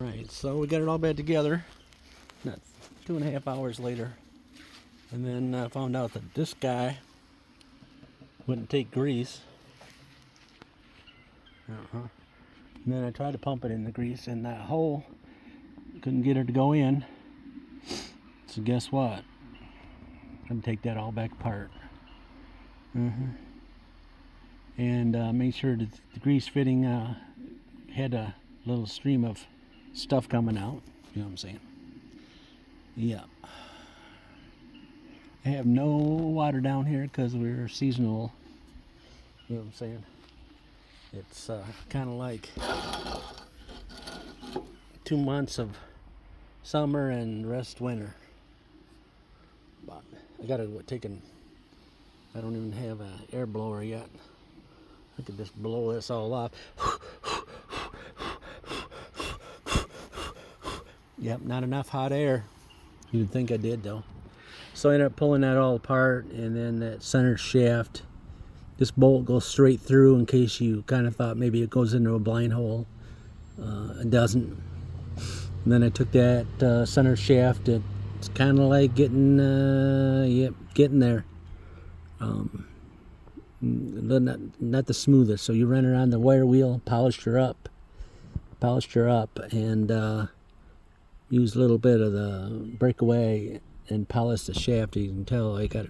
Right, so we got it all back together, not 2.5 hours later, and then I found out that this guy wouldn't take grease. And then I tried to pump it in the grease, and that hole, couldn't get her to go in. So guess what? I'm gonna take that all back apart. And make sure that the grease fitting had a little stream of stuff coming out. You know what I'm saying? Yeah. I have no water down here because we're seasonal. You know what I'm saying? It's kind of like 2 months of summer and the rest winter. But I gotta I don't even have an air blower yet. I could just blow this all off. Yep, not enough hot air. You'd think I did though. So I ended up pulling that all apart, and then that center shaft, this bolt goes straight through in case you kind of thought maybe it goes into a blind hole. It doesn't. And then I took that center shaft. It's kind of like getting there. Not the smoothest. So you run her on the wire wheel, polished her up, and use a little bit of the breakaway and polish the shaft. You can tell I got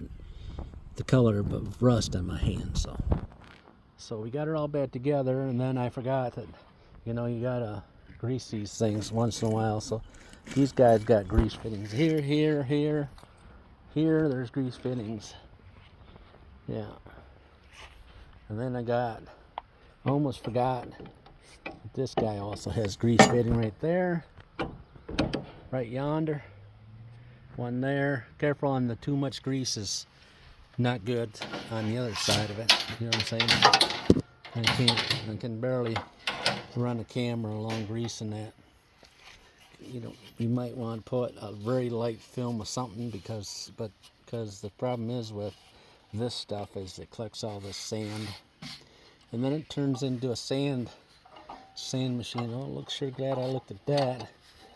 the color of rust on my hand. So we got it all back together, and then I forgot that, you gotta grease these things once in a while. So these guys got grease fittings here. There's grease fittings. Yeah. And then I almost forgot that this guy also has grease fitting right there, right yonder. One there. Careful on the too much grease is not good on the other side of it. You know what I'm saying? I can barely run a camera along greasing that. You might want to put a very light film of something because the problem is with this stuff is it collects all this sand, and then it turns into a sand machine. Oh, look, sure glad I looked at that,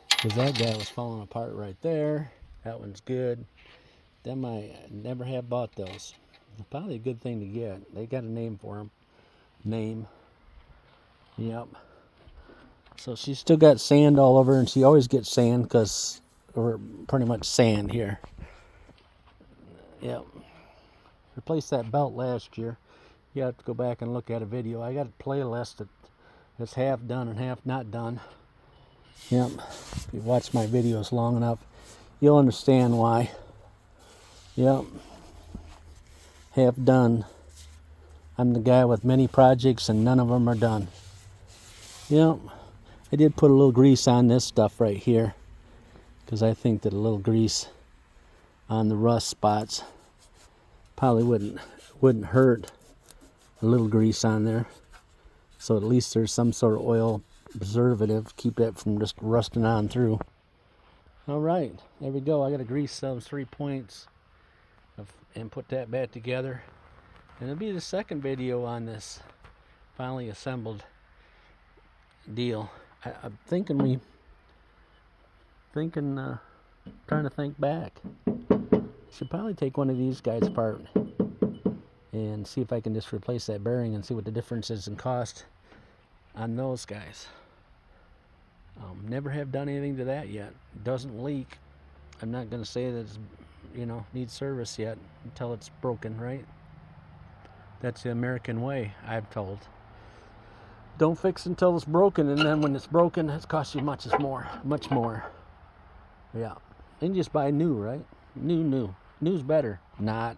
because that guy was falling apart right there. That one's good. Them I never have bought those. Probably a good thing to get. They got a name for them. Name. Yep. So she's still got sand all over, and she always gets sand because we're pretty much sand here. Yep. Replaced that belt last year. You have to go back and look at a video. I got a playlist that's half done and half not done. Yep. If you watch my videos long enough, you'll understand why. Yep. Half done. I'm the guy with many projects and none of them are done. Yep. I did put a little grease on this stuff right here, because I think that a little grease on the rust spots probably wouldn't hurt. A little grease on there, so at least there's some sort of oil preservative, keep that from just rusting on through. All right, there we go. I got to grease those 3 points and put that back together, and it'll be the second video on this finally assembled deal. I'm trying to think back. Should probably take one of these guys apart and see if I can just replace that bearing and see what the difference is in cost on those guys. Never have done anything to that yet. It doesn't leak. I'm not going to say that it's, needs service yet until it's broken, right? That's the American way, I've told. Don't fix until it's broken, and then when it's broken, it costs you much more. Yeah. And just buy new, right? New. New's better. Not.